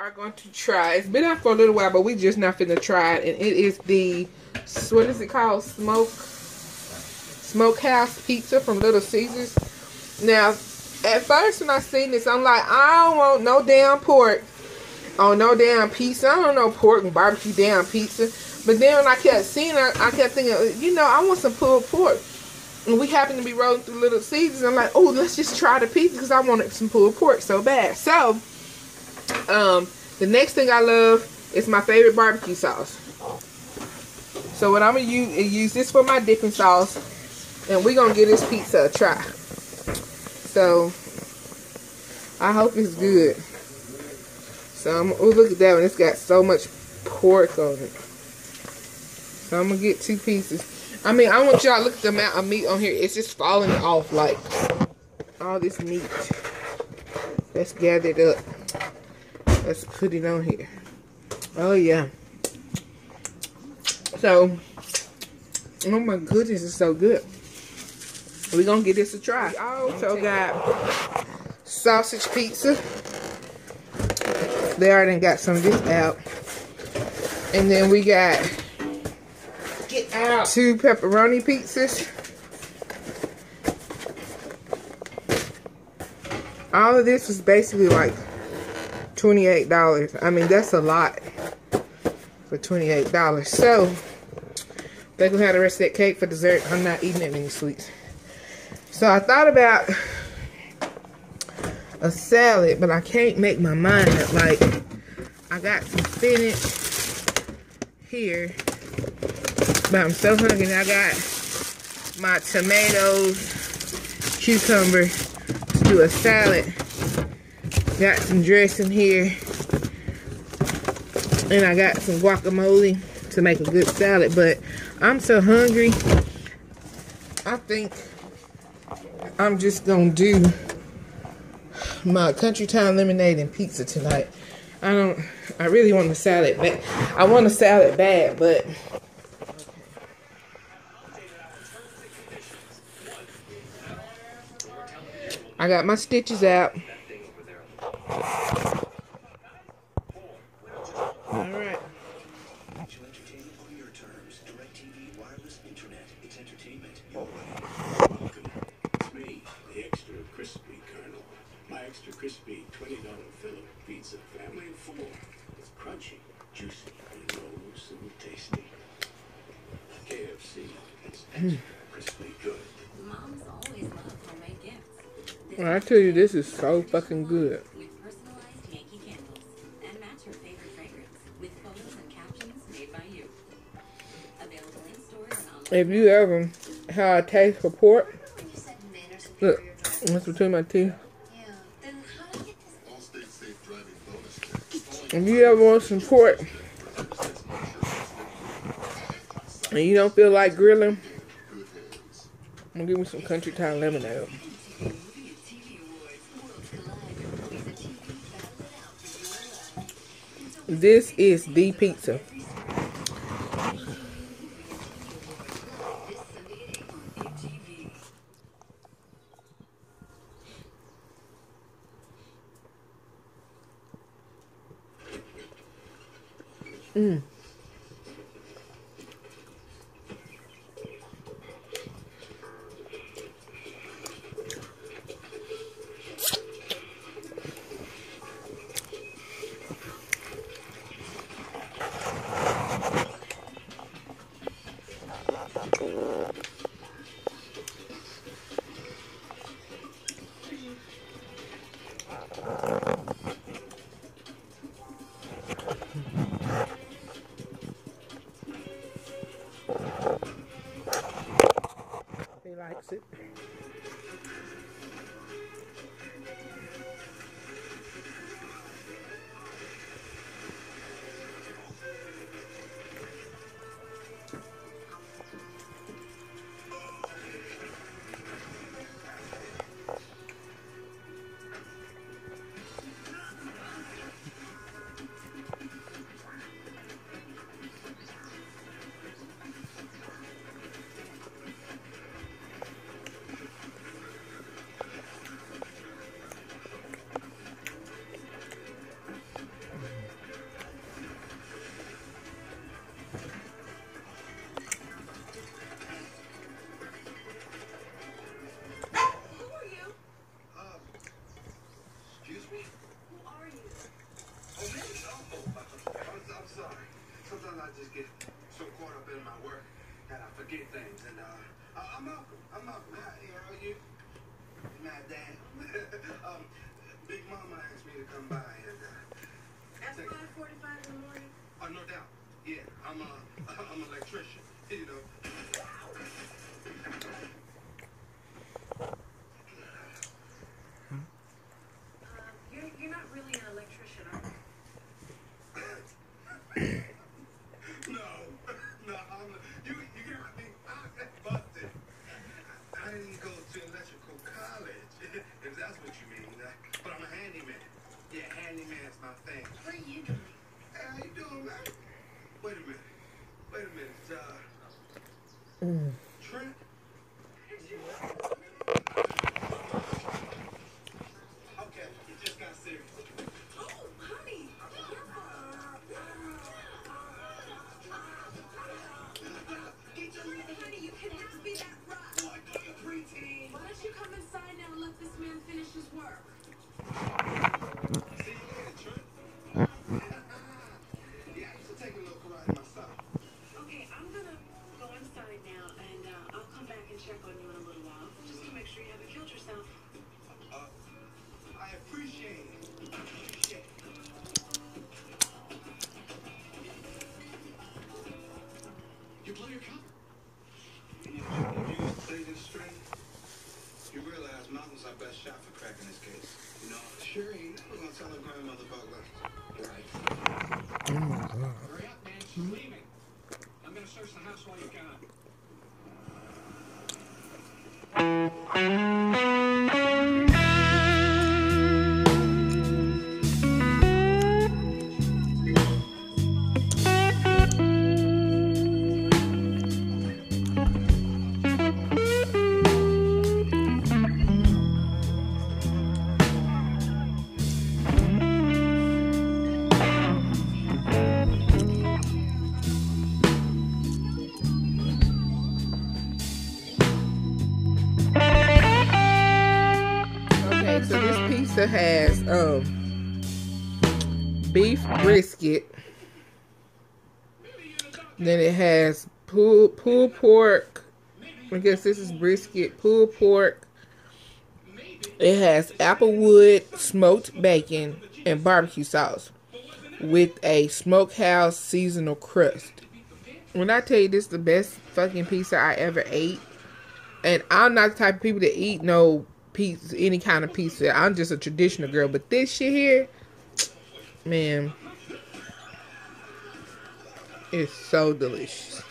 are going to try. It's been out for a little while, but we just not finna try it. And it is the, what is it called? Smokehouse pizza from Little Caesars. Now, at first when I seen this, I'm like, I don't want no damn pork on no damn pizza. I don't know pork and barbecue damn pizza. But then when I kept seeing it, I kept thinking, you know, I want some pulled pork. And we happened to be rolling through Little Caesars. I'm like, oh, let's just try the pizza because I wanted some pulled pork so bad. So, the next thing I love is my favorite barbecue sauce. So what I'm going to use this for my dipping sauce. And we're going to give this pizza a try. So, I hope it's good. So, oh, look at that one. It's got so much pork on it. So, I'm going to get 2 pieces. I mean, I want y'all to look at the amount of meat on here. It's just falling off, like, all this meat. Let's gather it up. Let's put it on here. Oh, yeah. So, oh my goodness, it's so good. We're going to give this a try. We also got sausage pizza. They already got some of this out. And then we got 2 pepperoni pizzas. All of this was basically like $28. I mean, that's a lot for $28. So, they're going to have the rest of that cake for dessert. I'm not eating that many sweets. So, I thought about a salad, but I can't make my mind up. Like, I got some spinach here, but I'm so hungry. I got my tomatoes, cucumber to do a salad. Got some dressing here, and I got some guacamole to make a good salad. But I'm so hungry. I think I'm just gonna do my Country Time lemonade and pizza tonight. I really want a salad. I want a salad bad, but I got my stitches out. Alright. Extra crispy $20 Philip pizza, family of 4. It's crunchy, juicy, and so tasty. KFC, it's extra crispy good. Moms always love homemade gifts. Well, I tell you, this is so fucking good. With personalized Yankee candles and match your favorite fragrance with photos and captions made by you. Available in stores and online. If you ever had a taste for pork, look, what's between my teeth. If you ever want some pork and you don't feel like grilling, I'm gonna give me some Country Time lemonade. This is the pizza. He likes it. how are you? Mad damn. Big Mama asked me to come by and At 5:45 in the morning. oh, no doubt. Yeah, I'm an electrician. You know. You're not really an electrician, are you? No, you got me busted. I didn't go to electrical college, if that's what you mean. But I'm a handyman. Yeah, handyman's my thing. What are you doing? Hey, how you doing, man? Wait a minute. Trent? Okay, it just got serious. Oh, honey, honey, you cannot be that rough. Boy, go your preteen. Why don't you come inside now and let this man finish his work? See you later, Trent. Yeah, I used to take a little karate myself. Okay, I'm gonna go inside now, and I'll come back and check on you in a little while, just to make sure you haven't killed yourself. I appreciate it. Yeah. You blow your cover. If you play this straight, you realize Malcolm's our best shot for cracking this case. You know, sure ain't never gonna tell her grandmother about that. Right. Hurry up, man. She's leaving. I'm gonna search the house while you're gone. Okay, so this pizza has beef brisket. Then it has pulled pork. I guess this is brisket, pulled pork. It has applewood smoked bacon and barbecue sauce with a smokehouse seasonal crust. When I tell you this is the best fucking pizza I ever ate, and I'm not the type of people that eat no pizza, any kind of pizza. I'm just a traditional girl, but this shit here, man, it's so delicious.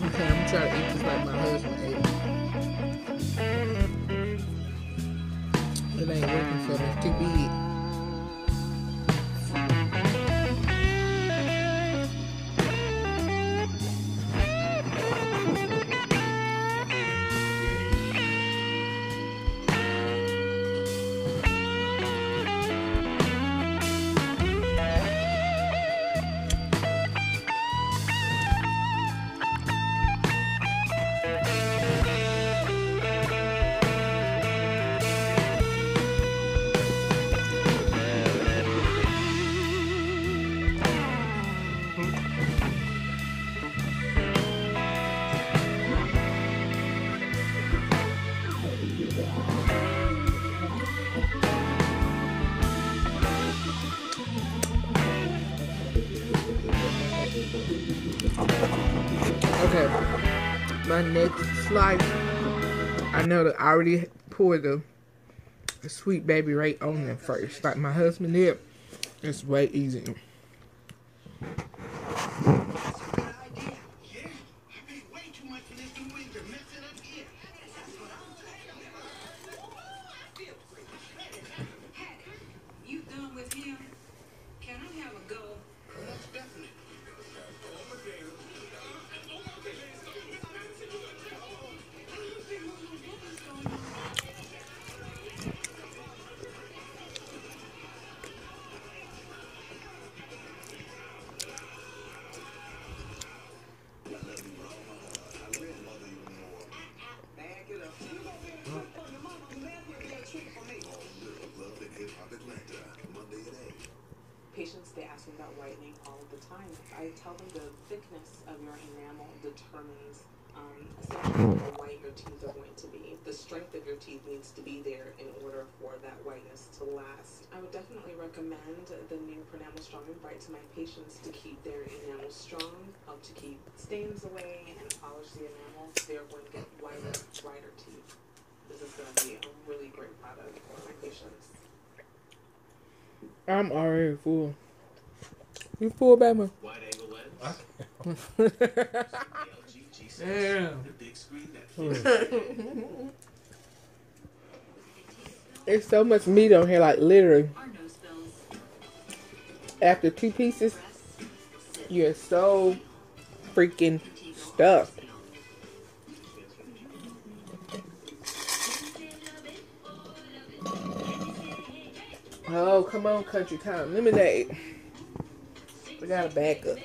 Okay, I'm trying to eat this like my husband ate it. It ain't working for me. It's too big. Okay, my next slice, I I know that I already poured the Sweet Baby right on them first, like my husband did. It's way easier. You done with him? Can I have a go? Patients, they ask me about whitening all the time. I tell them the thickness of your enamel determines essentially how white your teeth are going to be. The strength of your teeth needs to be there in order for that whiteness to last. I would definitely recommend the new Pronamel Strong and Bright to my patients to keep their enamel strong, help to keep stains away and polish the enamel. They're going to get whiter, brighter teeth. This is going to be a really great product for my patients. I'm already full. You full, baby? Wide angle lens. Damn. The big screen that There's so much meat on here, like literally. Our nose bills. After 2 pieces, you're so freaking stuffed. Oh, come on, Country Time. Lemonade. We gotta back up.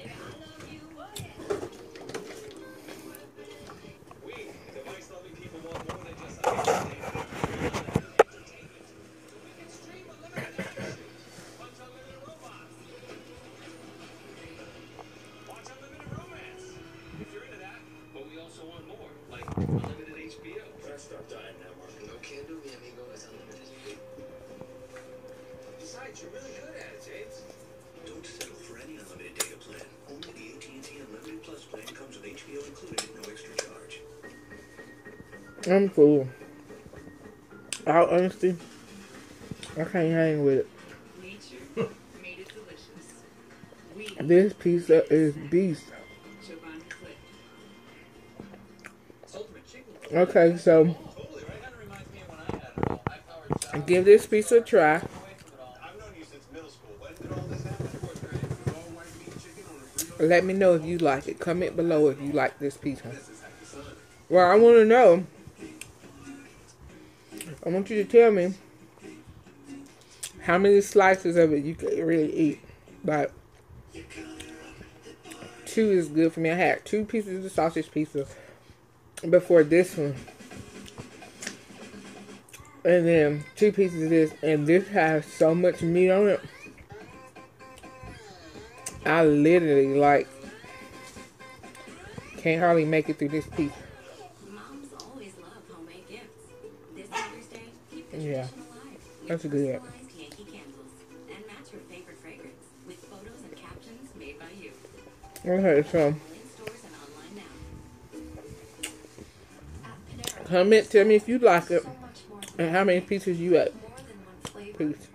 You're really good at it, James. Don't settle for any unlimited data plan. Only the AT&T Unlimited Plus plan comes with HBO included at no extra charge. I'm full. All honesty, I can't hang with it. Nature made it delicious. We This pizza is beast. Giovanni Click. Okay, so totally right. Kind of reminds me of when I had it all. I powered give this pizza a try. away from it all. I've known you since middle school. When did all this happen? Fourth grade. All white meat chicken on a burrito. Let me know if you like it. Comment below if you like this pizza. Well, I want to know. I want you to tell me how many slices of it you could really eat. But 2 is good for me. I had 2 pieces of sausage pizza before this one. And then 2 pieces of this. And this has so much meat on it. I literally, like, can't hardly make it through this piece. Moms always love homemade gifts. This Mother's Day, keep the Yeah. tradition alive. with That's a good app. personalized Yankee candles and match your favorite fragrance with photos and captions made by you. Okay, so In stores and online now. comment, tell me if you like it and how many pieces you ate. More than one flavor. Peace.